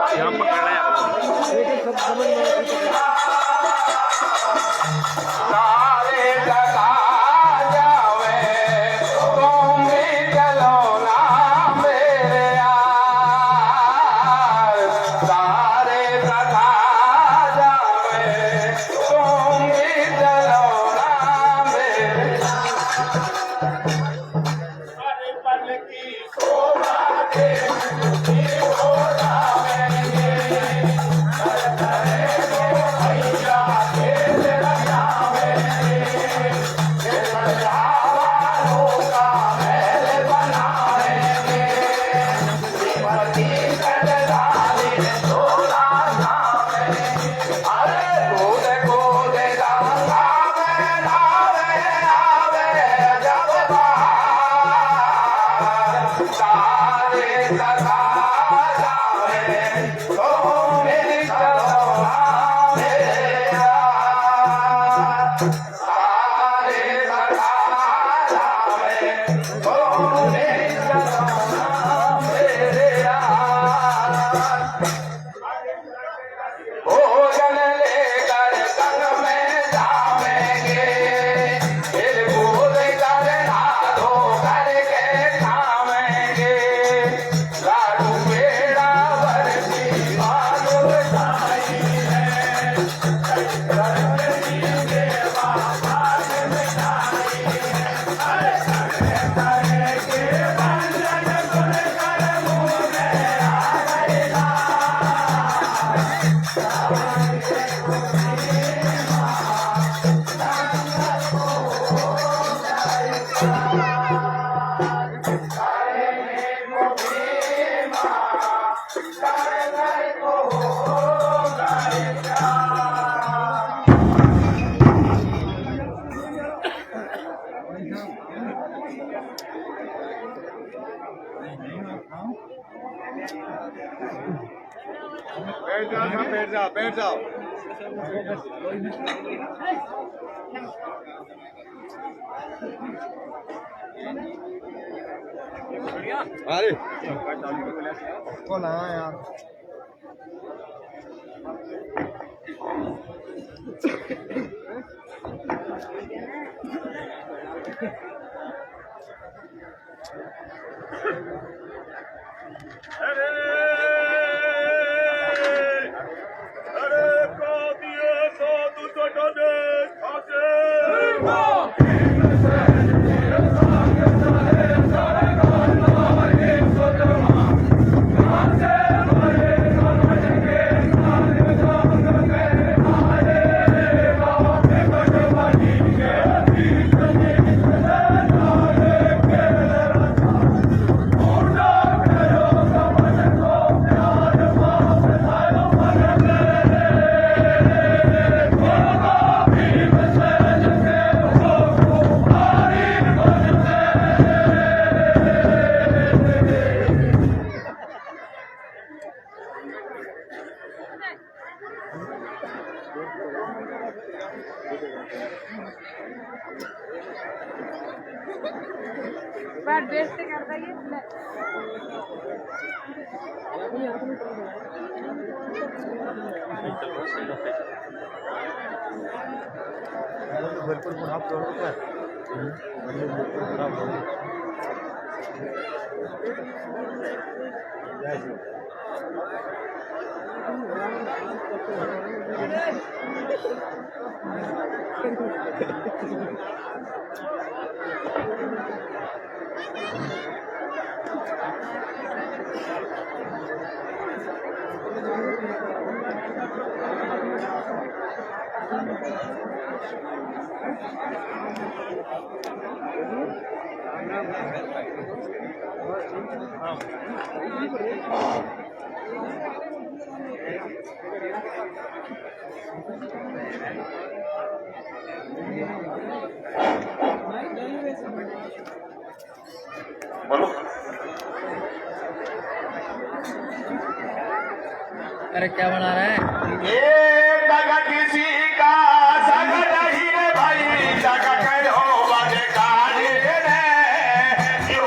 यहाँ पकड़ना है बैठ जाओ अरे कौन आया यार बैट बेचते करता है बिल्कुल खराब हो रहा है बिल्कुल खराब हो अरे क्या बना रहा है? किसी का सगट ही रे भाई जगत हो बजे काले रे यो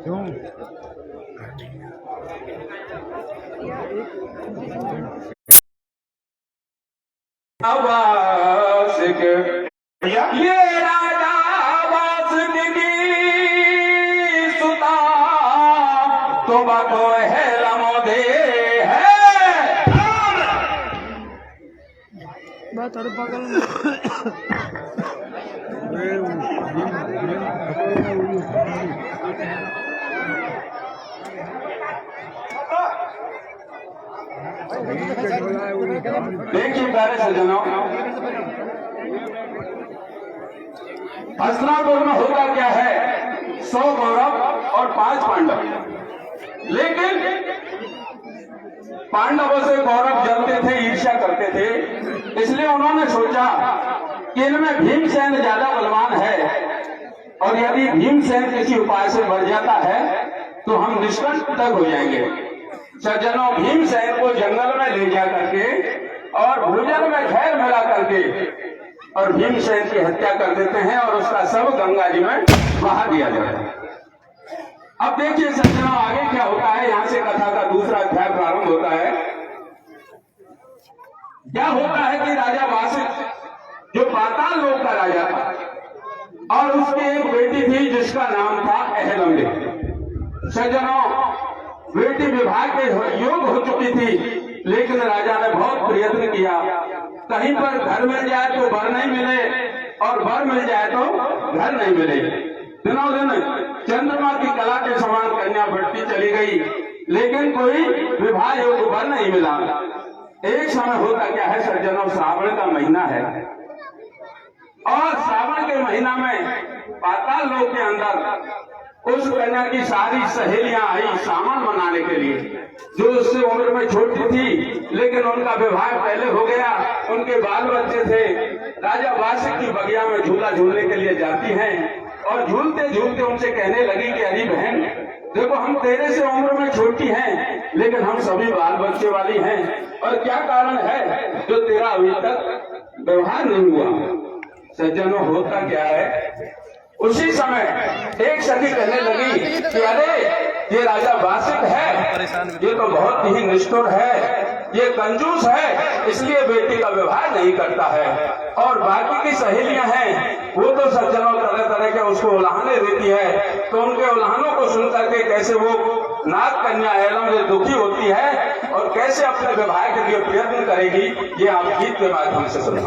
क्यों वासिक ये राजा वासिक की सुता तो बाको है लमोदे है बात और बगल में देखिए प्यारे सज्जनों, हस्तिनापुर में होता क्या है, 100 कौरव और 5 पांडव। लेकिन पांडवों से कौरव जलते थे, ईर्ष्या करते थे। इसलिए उन्होंने सोचा कि इनमें भीमसेन ज्यादा बलवान है और यदि भीमसेन किसी उपाय से बढ़ जाता है तो हम निष्कंटक हो जाएंगे। सज्जनों, भीमसेन को जंगल में ले जा करके और भोजन में खैर मिला करके और भीमसेन की हत्या कर देते हैं और उसका शव गंगा जी में बहा दिया जाता है। अब देखिए सज्जनों, आगे क्या होता है। यहाँ से कथा का दूसरा अध्याय प्रारंभ होता है। क्या होता है कि राजा वासिक जो पाताल लोक का राजा था और उसकी एक बेटी थी जिसका नाम था अहलम्बे। सज्जनों, बेटी विवाह के योग हो चुकी थी, लेकिन राजा ने बहुत प्रयत्न किया। कहीं पर घर मिल जाए तो वर नहीं मिले और वर मिल जाए तो घर नहीं मिले। दिनों दिन चंद्रमा की कला के समान कन्या बढ़ती चली गई, लेकिन कोई विवाह योग वर नहीं मिला। एक समय होता क्या है सज्जनों, श्रावण का महीना है और श्रावण के महीना में पाताल लोक के अंदर उस कन्या की सारी सहेलियां आई सामान मनाने के लिए, जो उससे उम्र में छोटी थी, लेकिन उनका विवाह पहले हो गया, उनके बाल बच्चे थे। राजा वासिक की बगिया में झूला झूलने के लिए जाती हैं और झूलते झूलते उनसे कहने लगी कि अरे बहन, देखो हम तेरे से उम्र में छोटी हैं, लेकिन हम सभी बाल बच्चे वाली हैं, और क्या कारण है जो तेरा अभी तक व्यवहार नहीं हुआ। सज्जनों, होता क्या है, उसी समय एक सखी कहने लगी कि अरे ये राजा वासिक है, ये तो बहुत ही निष्ठुर है, ये कंजूस है, इसलिए बेटी का व्यवहार नहीं करता है। और बाकी की सहेलियां हैं, वो तो सज्जनों तरह तरह के उसको उलाहने देती है, तो उनके उलाहनों को सुन करके कैसे वो नाग कन्या एलम दुखी होती है और कैसे अपने विवाह के लिए प्रयत्न करेगी, ये आप गीत के माध्यम से सुना।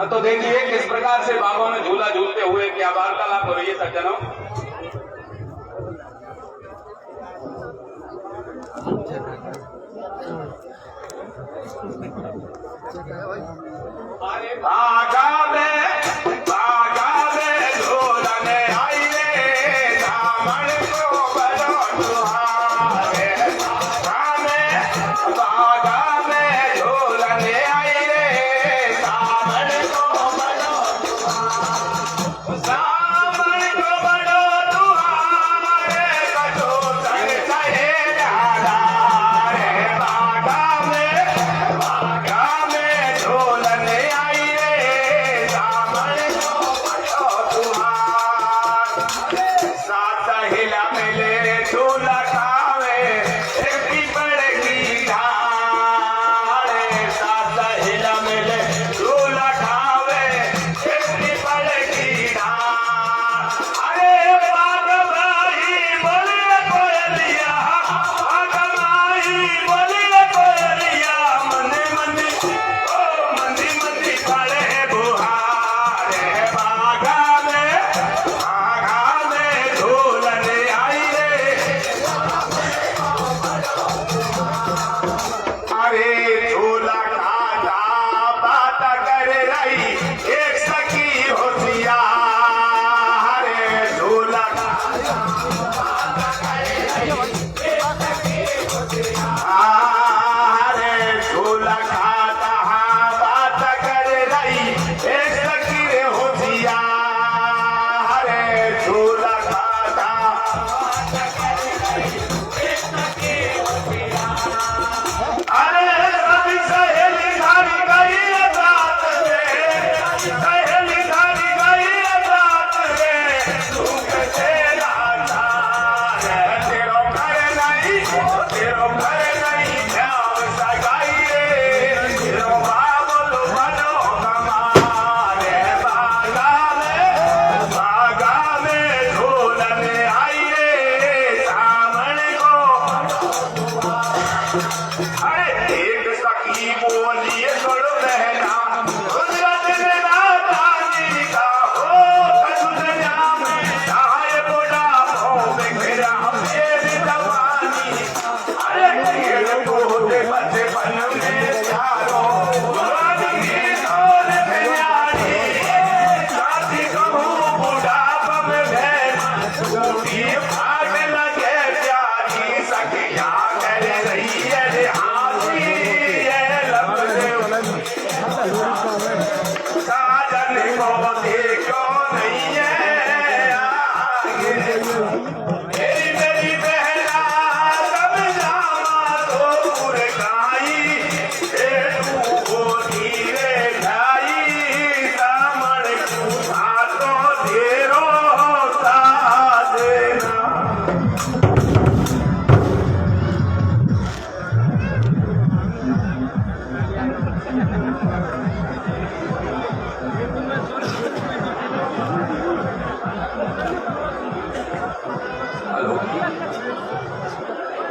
तो देखिए किस प्रकार से बाबा में झूला झूलते हुए क्या वार्तालाप हो रही है सज्जनों। भागा में झूलन आई रे, दामन को बड़ो दुहारे। भागा में झूलन आई रे, दामन को बड़ो दुहारे।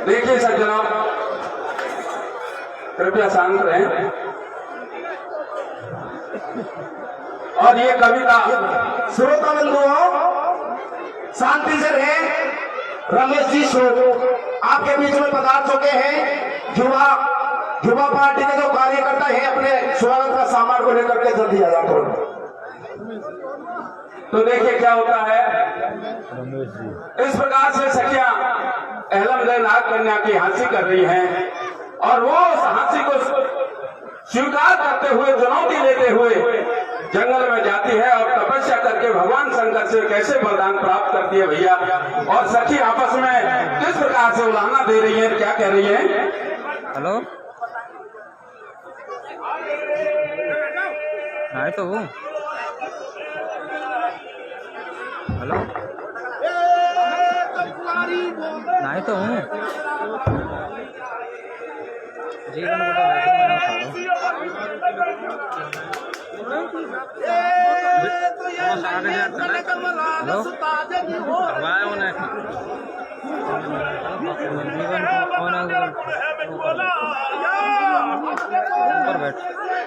देखिए सज्जनों, कृपया शांत रहें। और ये कविता श्रोता बंधुओं शांति से रहे। रमेश जी आपके बीच में पधार चुके हैं। युवा पार्टी के जो कार्यकर्ता है अपने स्वागत का सामान को लेकर के जल्दी आ जाओ। तो देखिए क्या होता है, इस प्रकार से सखियां अहलमदे नाग कन्या की हंसी कर रही हैं और वो उस हंसी को स्वीकार करते हुए, चुनौती लेते हुए जंगल में जाती है और तपस्या करके भगवान शंकर से कैसे वरदान प्राप्त करती है भैया। और सखी आपस में किस प्रकार से उलाहना दे रही है, क्या कह रही है। हेलो, आए तो हूँ। हेलो, आए तो हूँ। जीवन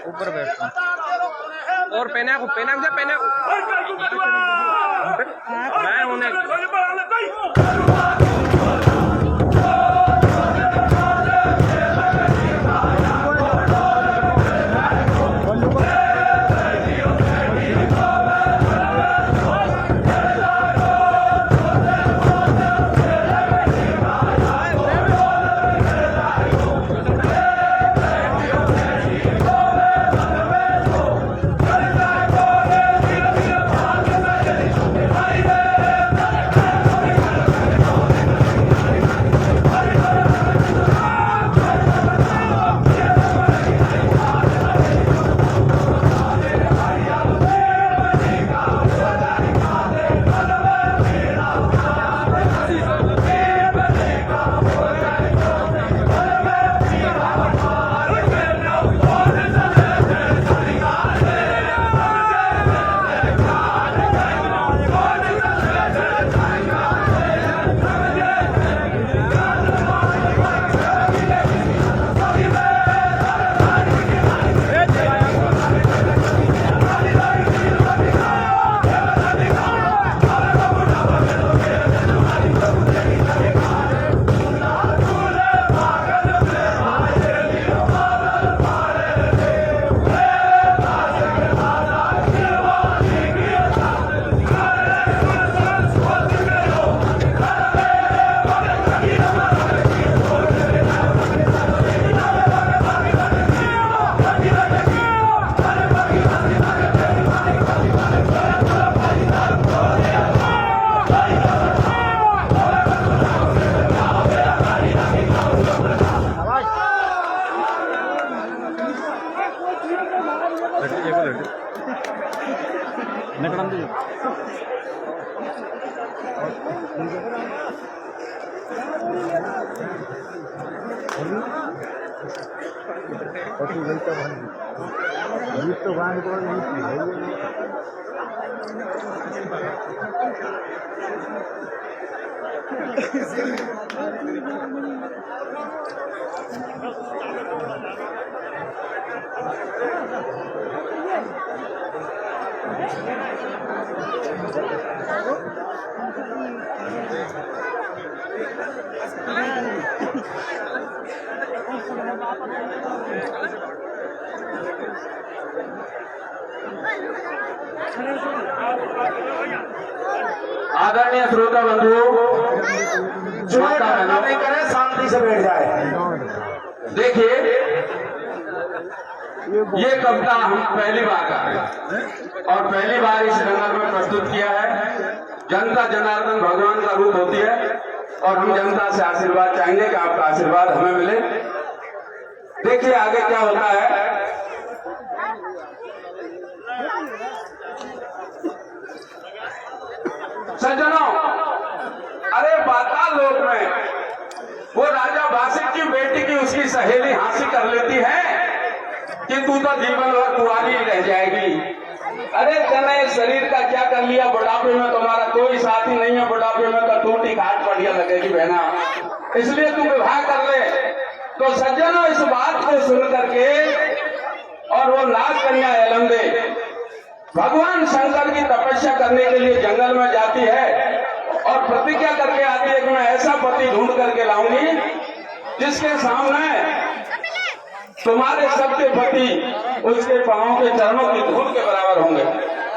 ऊपर बैठ और पहना को मैं उन्हें आदरणीय श्रोता बंधुओं, जो नहीं करे शांति से बैठ जाए। देखिए ये कविता हम पहली बार कर रहे हैं और पहली बार इस जंगल में प्रस्तुत किया है। जनता जनार्दन भगवान का रूप होती है और हम जनता से आशीर्वाद चाहेंगे कि आपका आशीर्वाद हमें मिले। देखिए आगे क्या होता है। सज्जनों, अरे पाताल लोक में वो राजा बासिक की बेटी की उसकी सहेली हासिल कर लेती है कि तू तो जीवन भर कुंवारी रह जाएगी। अरे तने शरीर का क्या कर लिया, बुढ़ापे में तुम्हारा कोई साथी नहीं है, बुढ़ापे में तो टूटी घाट बढ़िया लगेगी बहना। इसलिए तू विवाह कर ले। तो सज्जनों, इस बात को सुन करके और वो नाग कन्या एलमदे भगवान शंकर की तपस्या करने के लिए जंगल में जाती है और प्रतिज्ञा करके आती है कि मैं ऐसा पति ढूंढ करके लाऊंगी जिसके सामने तुम्हारे सबके पति उसके पांवों के चरणों की धूल के बराबर होंगे।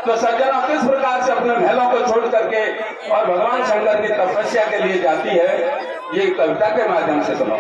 तो सज्जनों, किस प्रकार से अपने महलों को छोड़ करके और भगवान शंकर की तपस्या के लिए जाती है, ये कविता के माध्यम से सुनो।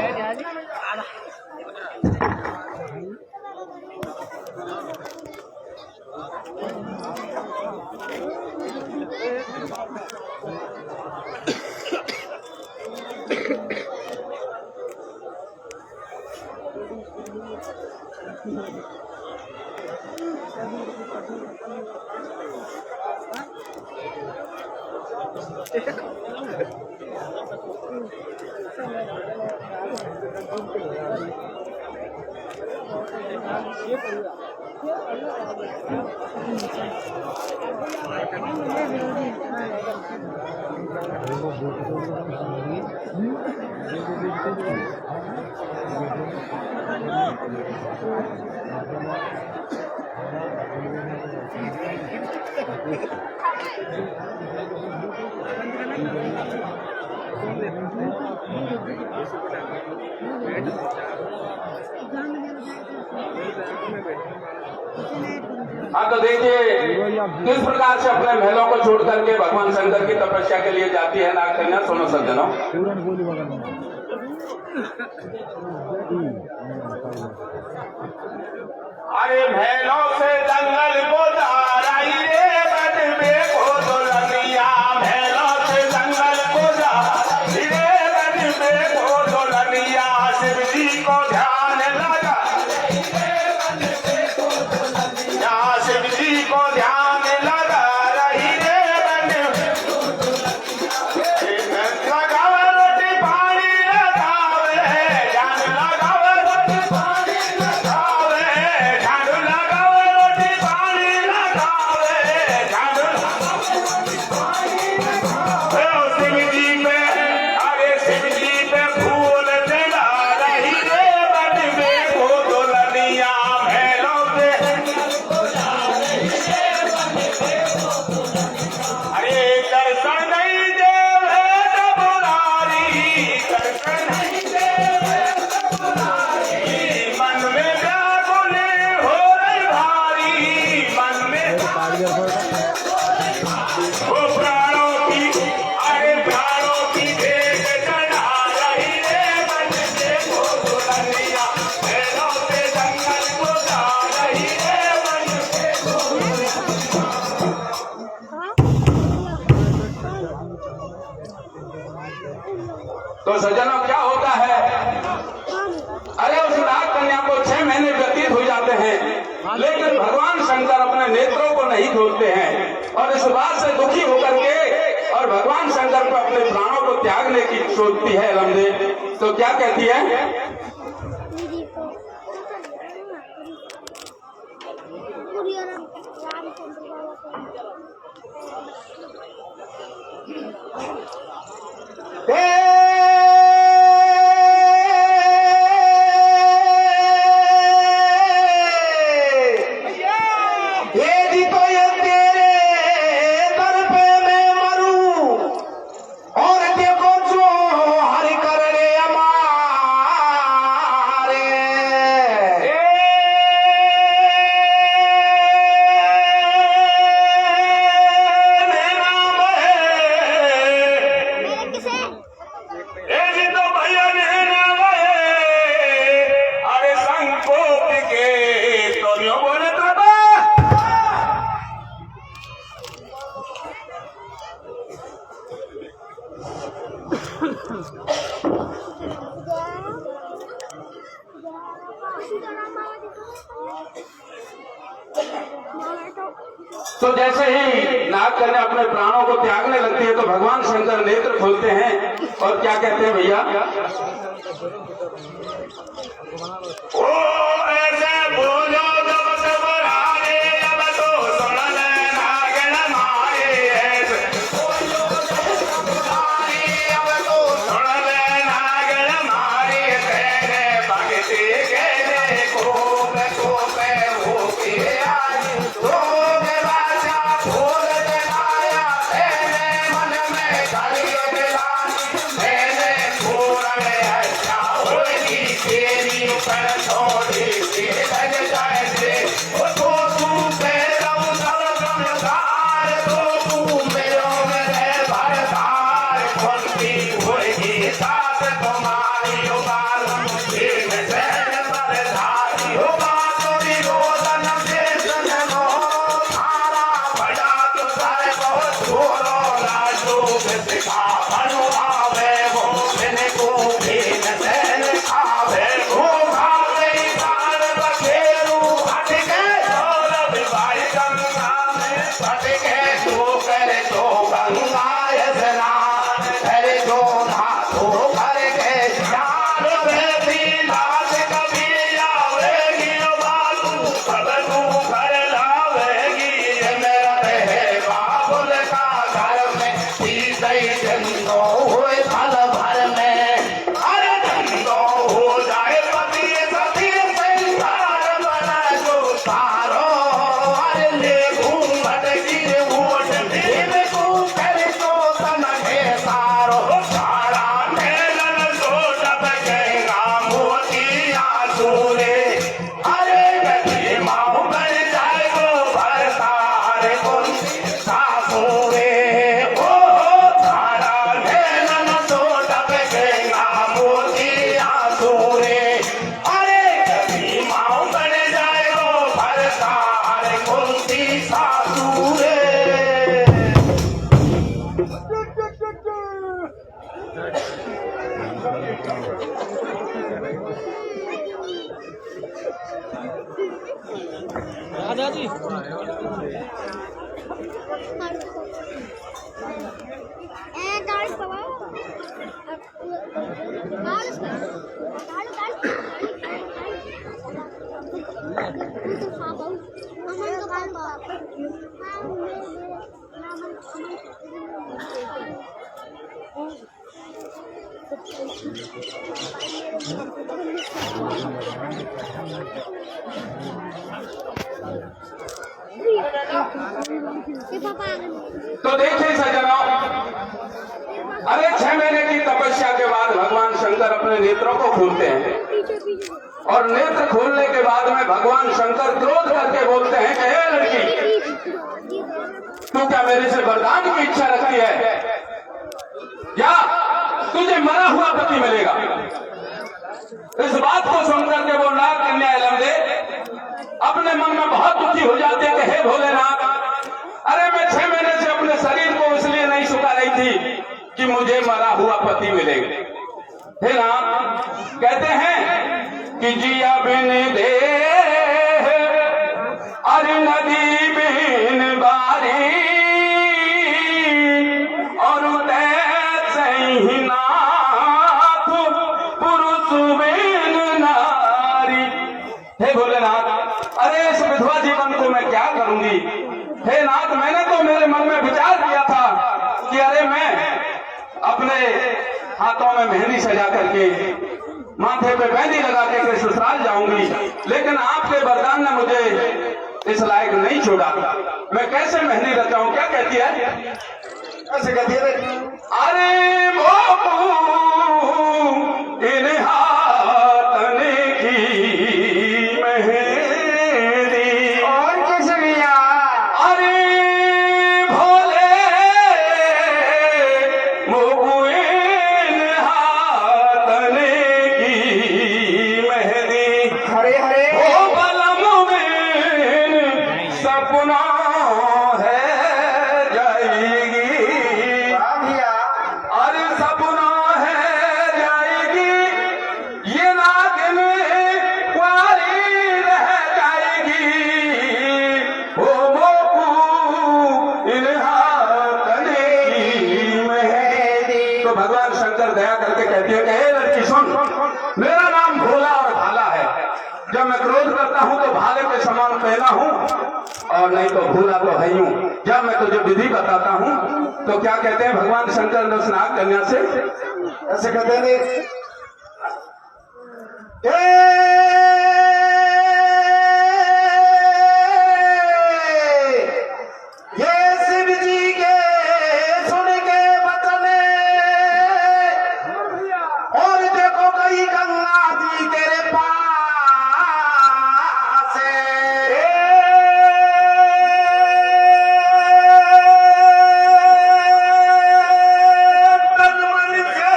हाँ, तो देखिए किस प्रकार से अपने महलों को छोड़ करके भगवान शंकर की तपस्या के लिए जाती है नाग कन्या। सुनो सज्जनों। अरे महलों से जंगल को जा रही रे बदबे को दुल्हनिया, महलों से जंगल को जा रही रे बदबे को दुल्हनिया, शिव जी को ध्यान लगा शिव जी को ध्यान लगा रही रे लगावे रोटी पानी लगावे, ध्यान लगावे रोटी पानी लगावे, ध्यान लगावे रोटी पानी लगावे, ध्यान शिव जी पे, अरे शिव जी पे फूल चढ़ा रही रे बदबे को दुल्हनिया, महलों से अरे दर्शन नहीं देवे तो बुरारी, दर्शन नहीं देवे तो बुरारी, मन में व्याकुल हो रही भारी, मन में वो प्राणों की, अरे प्राणों की भेंट चढ़ा रही रे बदबे को दुल्हनिया, महलों से जंगल को जा रही रे बदबे को। तो सज्जनों, क्या होता है, अरे उस नाग कन्या को 6 महीने व्यतीत हो जाते हैं, लेकिन भगवान शंकर अपने नेत्रों को नहीं खोलते हैं और इस बात से दुखी होकर के और भगवान शंकर को अपने प्राणों को त्यागने की सोचती है एलमदे। तो क्या कहती है, तो जैसे ही नाग कन्या अपने प्राणों को त्यागने लगती है तो भगवान शंकर नेत्र खोलते हैं और क्या कहते हैं भैया, ओ ऐसे बोलो जब तब राजे अब तो सुन ले नागन मारे, ऐसे बोलो जब तब राजे अब तो सुन ले नागन गई धंधो हुए साल भर में, अरे धंधो हो जाए पति सती संसार बना जो तारो, अरे ले घूंघट गिर वोट दिल को कर तो तन के सारो, सारा मेलन तो डब गएगा मोती आसूरे, अरे गति माँ बन जाए वो भरतार कौन सासूरे, ओ सारा मेलन तो डब गएगा मोती आसूरे, अरे गति माँ बन जाए वो भरतार कौन सी सासूरे। राजा जी गाड़ी पवाओ तो देखिए सज्जनों, अरे 6 महीने की तपस्या के बाद भगवान शंकर अपने नेत्रों को खोलते हैं और नेत्र खोलने के बाद में भगवान शंकर क्रोध करके बोलते हैं कि हे लड़की, तू क्या मेरे से वरदान की इच्छा रखती है या तुझे मरा हुआ पति मिलेगा? इस बात को सुनकर के वो नाग कन्या एलमदे अपने मन में बहुत दुखी हो जाते हैं कि हे भोलेनाथ, अरे मैं 6 महीने से अपने शरीर को इसलिए नहीं सुखा रही थी कि मुझे मरा हुआ पति मिलेगा। हे नाथ, कहते हैं कि जिया बिन दे अरे नदी बिन बारी और तैसे ही नाथ पुरुष बिन नारी। हे भोलेनाथ, अरे इस विधवा जीवन को मैं क्या करूंगी? हे नाथ, मैंने तो मेरे मन में विचार किया था कि अरे मैं अपने हाथों में मेहंदी सजा करके माथे पे मेहंदी लगा के ससुराल जाऊंगी, लेकिन आपके वरदान ने मुझे इस लायक नहीं छोड़ा। मैं कैसे मेहंदी रचाऊं? क्या कहती है? ऐसे कहती है अरे वो इन हाथन की मेहंदी और किस भैया, अरे भोले मोगुइन हाथन की मेहंदी, हरे हरे ओ बलम में सपना है जाएगी, वाह भैया, अरे सपना है जाएगी, ये नागिन कुंवारी रह जाएगी, ओ मोकू इन हाथन की मेहंदी। तो भगवान शंकर दया करके कहती है कि हे लड़की सुन, मेरा नाम भोला और भाला है। जब मैं क्रोध करता हूँ तो भाले के समान पहना हूँ और नहीं तो भूला तो है यूं। जब मैं तुझे विधि बताता हूँ तो क्या कहते हैं भगवान शंकर ने उस नाग कन्या से? ऐसे कहते हैं ये शिव जी के सुन के वचन और देखो कहीं गंगा जी तेरे पास तन मन से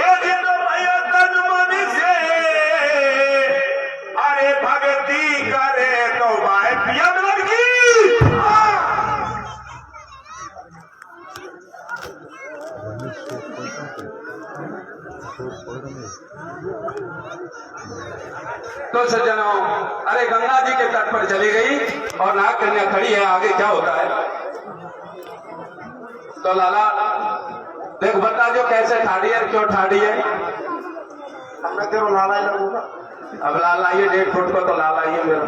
एक तो भैया तन मन से अरे भक्ति करे तो भाई पिया लड़की तो सज्जनों, अरे गंगा जी के तट पर चली गई और नाग कन्या खड़ी है। आगे क्या होता है? तो लाला देख बता जो कैसे ठाड़ी है, क्यों ठाड़ी है? मैं तेरो लाला ही लगूंगा। अब लाला ये 1.5 फुट को तो लाला ये मेरा।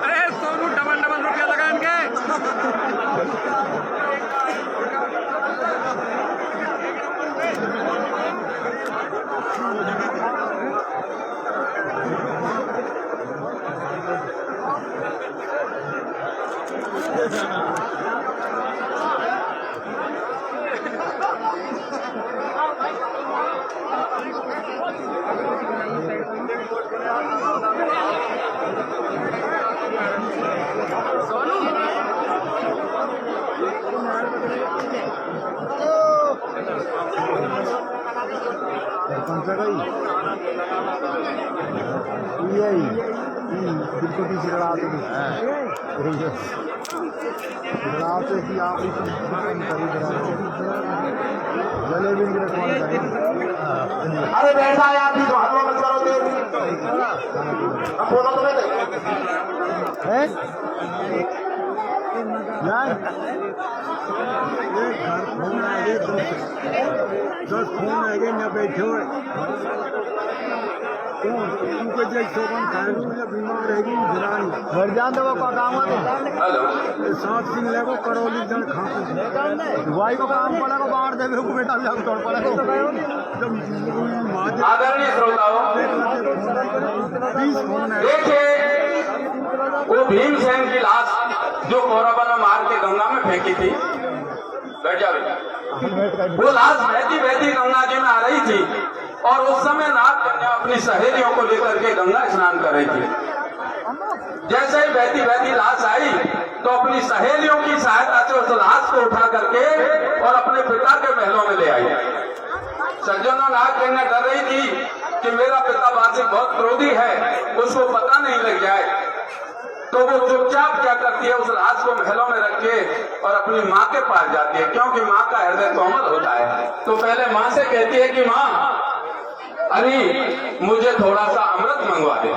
अरे सोनू डबल रुपया लगा इनके। अरे बैठा है आप भी तो हाथ में मत करो देर अब बोलो तो बैठे हुए उनको बीमार रहेगी घर जान दो काम सात दिन लगो करौली जन खा भाई को काम पड़ा को बाहर दे बेटा भी हम तोड़ पड़ा आदरणीय श्रोताओं, देखिए वो भीमसेन की लाश जो कौरवों ने मार के गंगा में फेंकी थी, बैठ जाओ, वो लाश बहती बहती गंगा जी में आ रही थी और उस समय नाग कन्या अपनी सहेलियों को लेकर के गंगा स्नान कर रही थी। जैसे ही बहती बहती लाश आई तो अपनी सहेलियों की सहायता से उस लाश को उठा करके और अपने पिता के महलों में ले आई। सज्जनों, नाग कन्या डर रही थी कि मेरा पिता वासिक बहुत क्रोधी है, उसको पता नहीं लग जाए, तो वो चुपचाप क्या करती है, उस लाश को महलों में रख के और अपनी माँ के पास जाती है, क्योंकि माँ का हृदय कोमल होता है। तो पहले माँ से कहती है कि माँ, अरे मुझे थोड़ा सा अमृत मंगवा दे।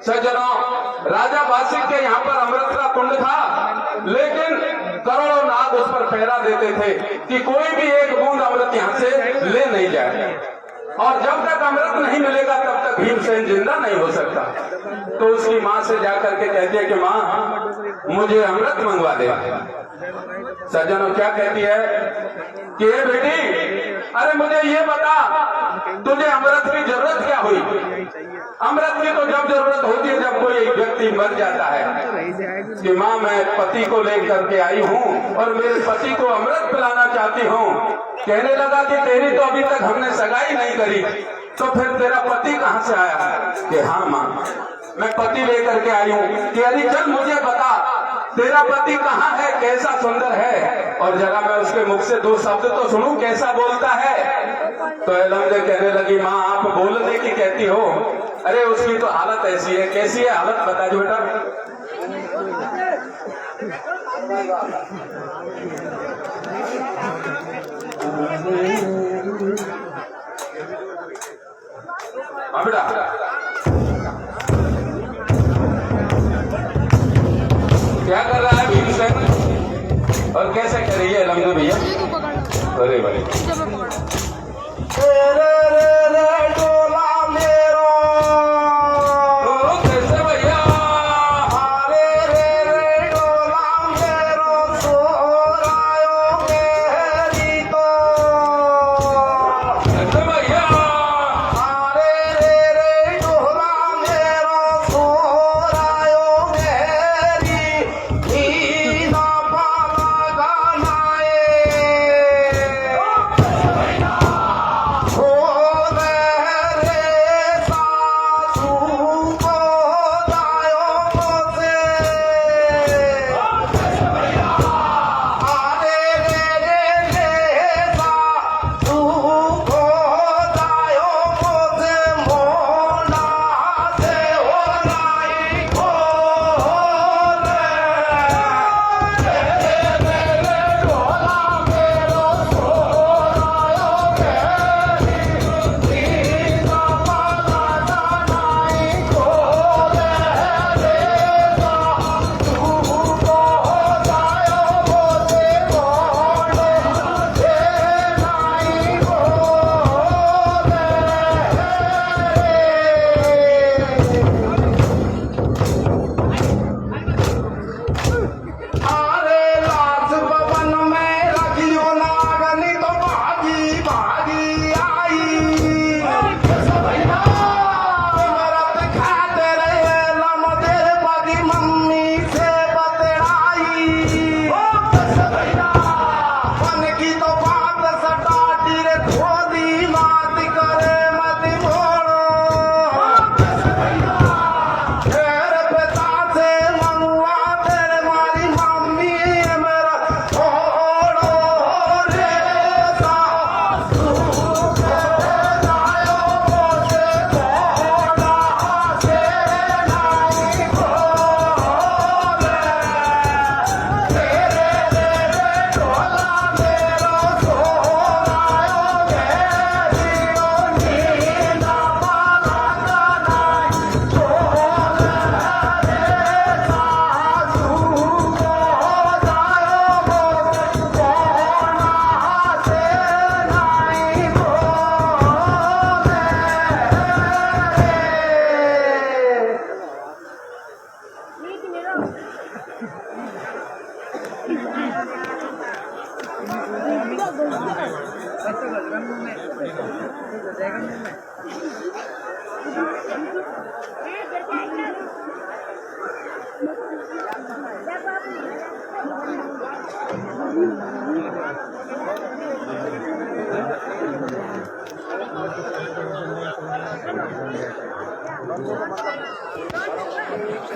सज्जनों, राजा वासिक के यहाँ पर अमृत का कुंड था, लेकिन करोड़ों नाग उस पर पहरा देते थे कि कोई भी एक बूंद अमृत यहाँ से ले नहीं जाए, और जब तक अमृत नहीं मिलेगा तब तक भीमसेन जिंदा नहीं हो सकता। तो उसकी माँ से जाकर के कहती है कि माँ, मुझे अमृत मंगवा दे। सज्जनों, क्या कहती है कि बेटी, अरे मुझे ये बता तुझे अमृत की जरूरत क्या हुई? अमृत की तो जब जरूरत होती है जब कोई एक व्यक्ति मर जाता है कि माँ मैं पति को लेकर के आई हूँ और मेरे पति को अमृत पिलाना चाहती हूँ। कहने लगा कि तेरी तो अभी तक हमने सगाई नहीं करी, तो फिर तेरा पति कहाँ से आया? कि हाँ माँ मैं पति लेकर के आई हूँ। कि अरे चल मुझे बता तेरा पति कहाँ है, कैसा सुंदर है, और जरा मैं उसके मुख से 2 शब्द तो सुनूं कैसा बोलता है। तो एलमदे कहने लगी माँ आप बोलने की कहती हो, अरे उसकी तो हालत ऐसी है। कैसी है हालत बता दो बेटा। हाँ बेटा क्या कर रहा है भीमसेन और कैसे कर रही है लम्बे भैया? अरे भाई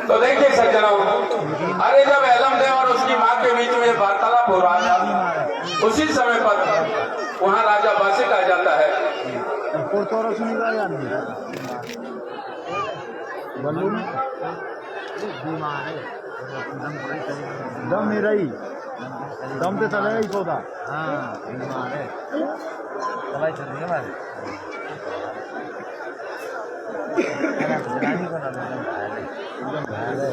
तो देखिए सज्जनों, अरे जब एलमदे और उसकी माँ के बीच में वार्तालाप हो रहा था, उसी समय पर वहाँ राजा बासिक आ जाता है। दम नहीं रही, दम तो चले ही पौधा। हाँ बीमार है, दवाई चल रही है हमारी। एकदम घायल है।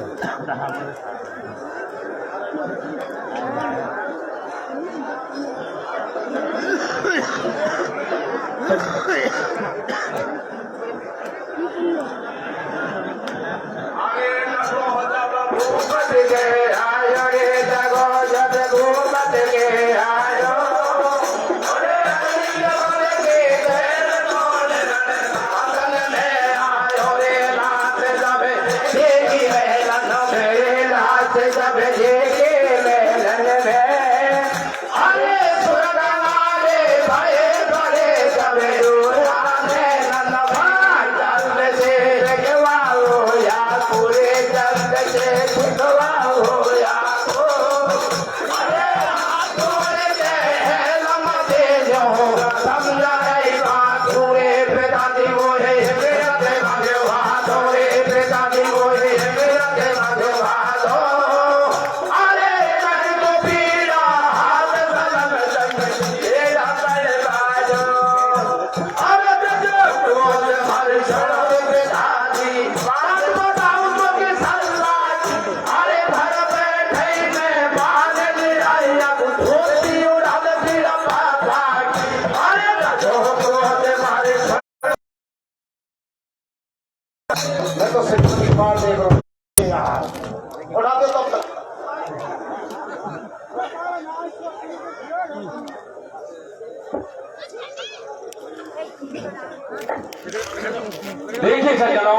आयो मैं तो सिर्फ की बात देख रहा हूँ यार, उड़ा दो तब तक। देखिए सज्जनों,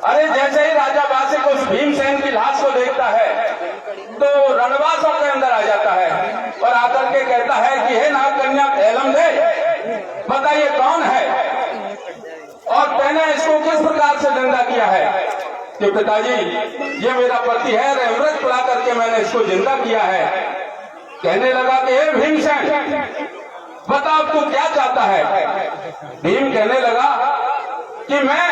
अरे जैसे ही राजा बासिक उस भीमसेन की लाश को देखता है तो रणवासों के अंदर आ जाता है और आकर के कहता है कि हे नागकन्या एलमदे, बताइए कौन है और मैंने इसको किस प्रकार से जिंदा किया है। कि पिताजी ये मेरा पति है, अमृत पिला करके मैंने इसको जिंदा किया है। कहने लगा कि हे भीमसेन, बताओ तू क्या चाहता है। भीम कहने लगा कि मैं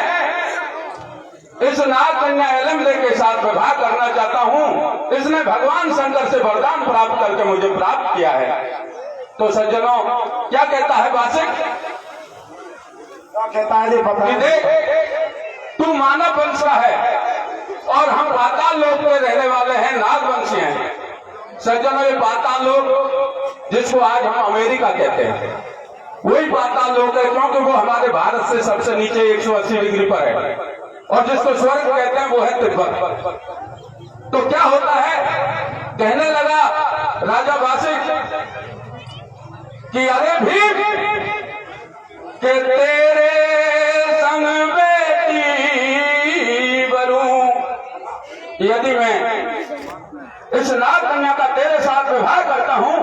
इस नागकन्या एलमदे के साथ विवाह करना चाहता हूं। इसने भगवान शंकर से वरदान प्राप्त करके मुझे प्राप्त किया है। तो सज्जनों क्या कहता है बासिक, क्या कहता है जी पता कि है? देख तू मानव वंश का है और हम पाताल लोक में रहने वाले हैं, नागवंशी हैं। सज्जनों ये पाताल लोक जिसको आज हम अमेरिका कहते हैं वही पाताल लोक है, क्योंकि वो हमारे भारत से सबसे नीचे 180 डिग्री पर है और जिसको स्वर्ग कहते हैं वो है तिब्बत। तो क्या होता है, कहने लगा राजा बासिक कि अरे भीम कि तेरे संग बेटी बरूं, यदि मैं इस नागकन्या का तेरे साथ विवाह करता हूं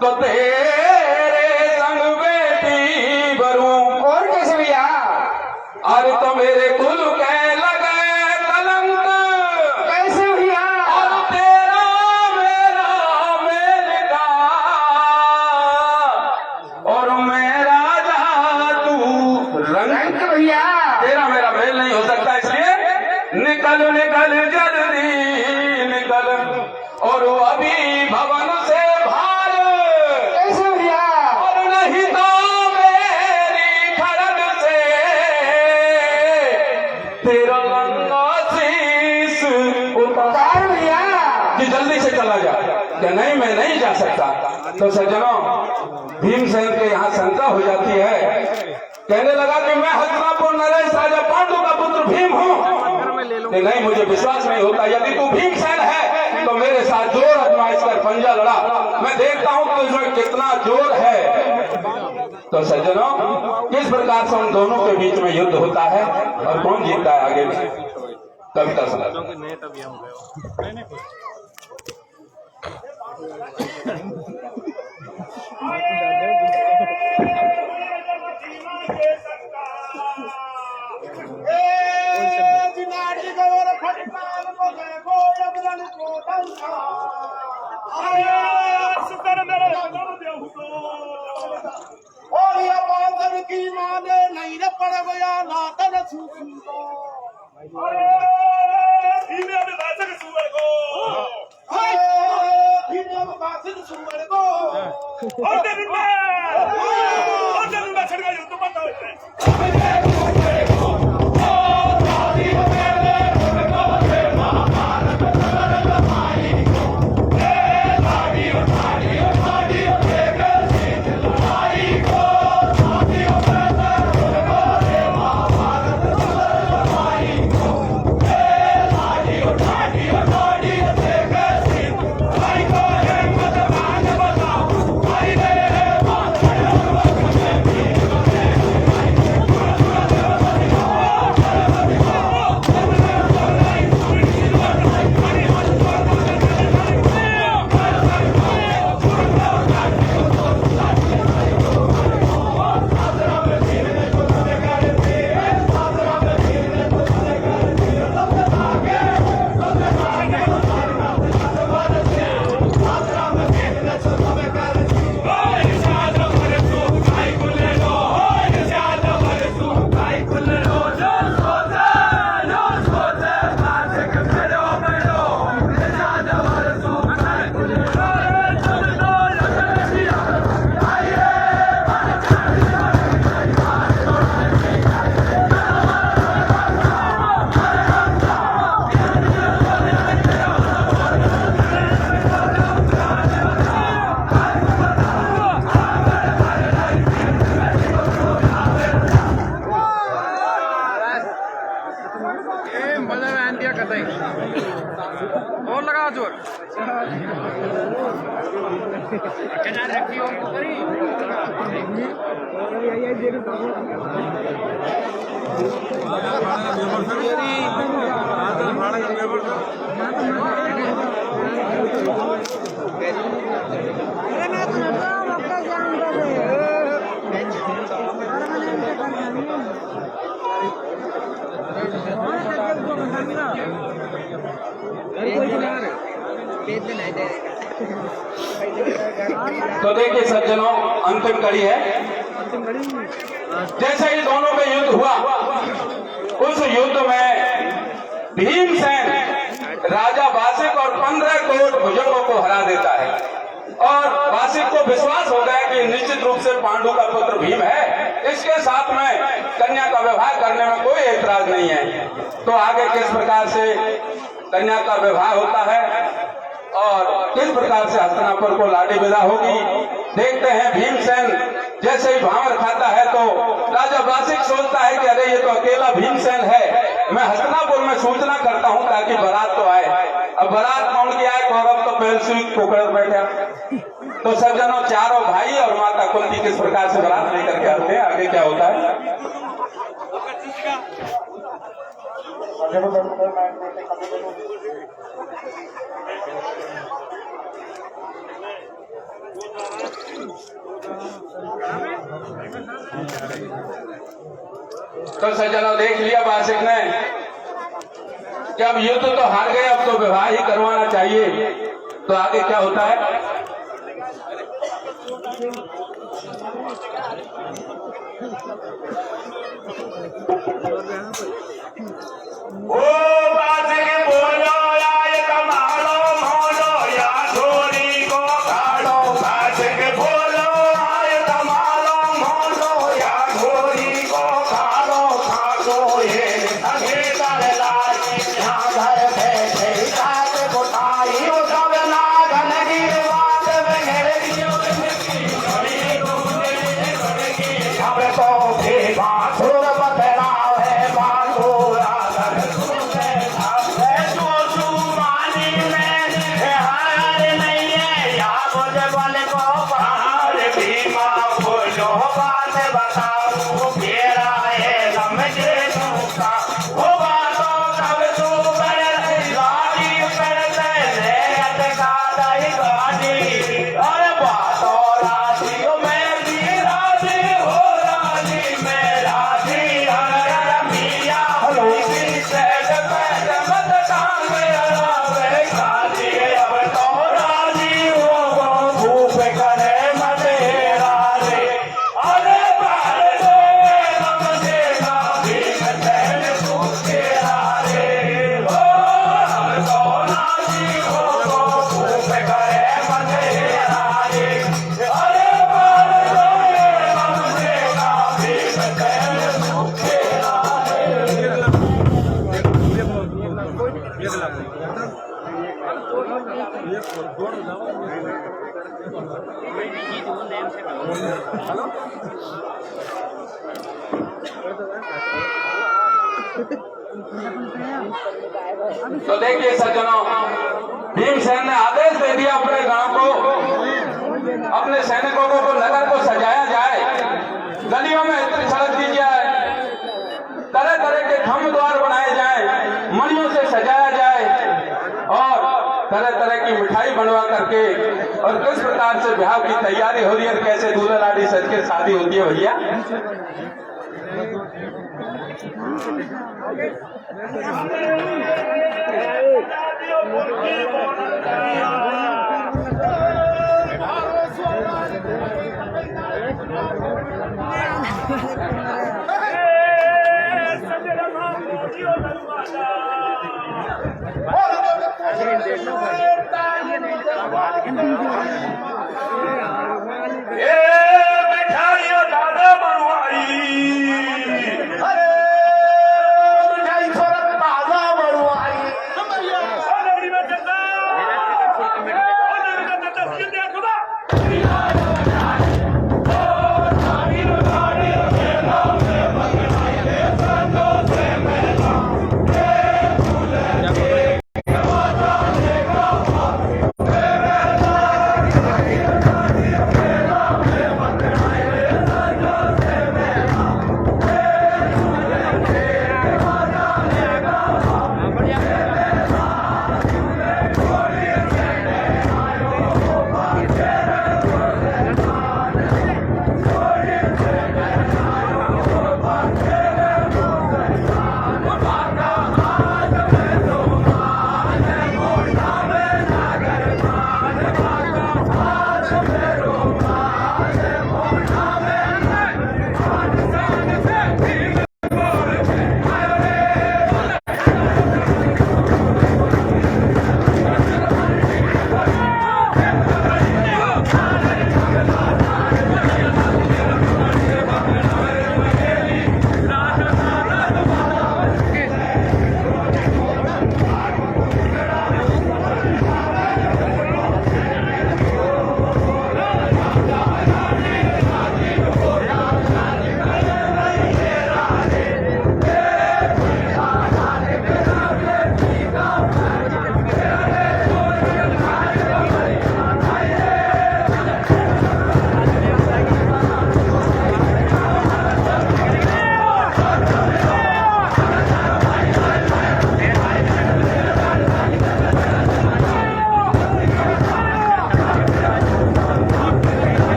तो तेरे संग बेटी बरूं। और कैसे भैया? अरे तो मेरे कुल के लगे कलंक, कैसे भैया? और तेरा मेरा मेल का, और मेरा जा तू रंग, भैया तेरा मेरा मेल नहीं हो सकता, इसलिए निकल निकल जल्दी निकल और अभी भवन से भाग। कैसे भैया? और नहीं तो मेरी खड़ग से तेरा लंगा शीश उतार भैया। कि जल्दी से चला जा। क्या नहीं, मैं नहीं जा सकता। तो सज्जनों भीमसेन के यहाँ शंका हो जाती है। कहने लगा कि मैं हस्तिनापुर नरेश राजा पांडु का पुत्र भीम हूँ। कि नहीं, मुझे विश्वास नहीं होता। यदि तू भीमसेन है तो मेरे साथ जोर आजमाइश कर पंजा लड़ा, मैं देखता हूँ कि उसमें कितना जोर है। तो सज्जनों किस प्रकार से उन दोनों के बीच में युद्ध होता है और कौन जीतता है आगे कविता सुना। की माने नहीं रे पड़ गया नातन सुसुको। धीमे में बासक सुवर को, धीमे में बासक सुवर को। और दिन में छड़ गया तो पता है। तो देखिए सज्जनों, अंतिम कड़ी है। जैसे ही दोनों का युद्ध हुआ, उस युद्ध में भीमसेन राजा वासिक और 15 करोड़ भुजंगों को हरा देता है और वासिक को विश्वास हो गया कि निश्चित रूप से पांडु का पुत्र भीम है, इसके साथ में कन्या का विवाह करने में कोई ऐतराज नहीं है। तो आगे किस प्रकार से कन्या का विवाह होता है और किस प्रकार से हस्तिनापुर को लाडी विदा होगी, देखते हैं। भीमसेन जैसे ही भावर खाता है तो राजा वासिक सोचता है कि अरे ये तो अकेला भीमसेन है, मैं हस्तिनापुर में सूचना करता हूं ताकि बारात तो आए। अब बारात कौन की आए, कौरव तो पहल से कोकड़ बैठा। तो सज्जनों, चारों भाई और माता कुंती किस प्रकार से बारात लेकर के आते हैं, आगे क्या होता है। तो सज्जनों, देख लिया वासिक ने कि अब युद्ध तो हार गए, अब तो विवाह ही करवाना चाहिए। तो आगे क्या होता है। ओ वासिक बोलो आए कमालो मोलो या छोरी को काढ़ो। वासिक बोलो आए कमालो मोलो या छोरी को काढ़ो। खाको ये सगे कर लाई यहाँ घर बैठे साथ बुठाई। वो सब नागन की बात बगैर अब तो भी बासुर बदलाव है बासुरा तो देखिए सज्जनों, भीमसेन ने आदेश दे दिया अपने गांव को, अपने सैनिकों को नगर को सजाया जाए, गलियों में इतनी सड़क दी जाए, तरह तरह के खम्भ द्वार बनाए जाएं, मणियों से सजाया जाए और तरह तरह की मिठाई बनवा करके, और किस प्रकार से ब्याह की तैयारी हो रही है, कैसे दूल्हा लाड़ी सज के शादी होती है भैया। मिठाइयों दादा बनवाई, अरे मिठाई थोड़ा ताजा बनवाई। खुदा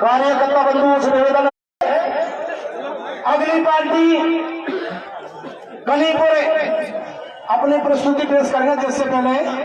कार्यकर्ता बंधुओं से निवेदन है, अगली पार्टी कलीपुर अपनी प्रस्तुति पेश करेंगे। जिससे पहले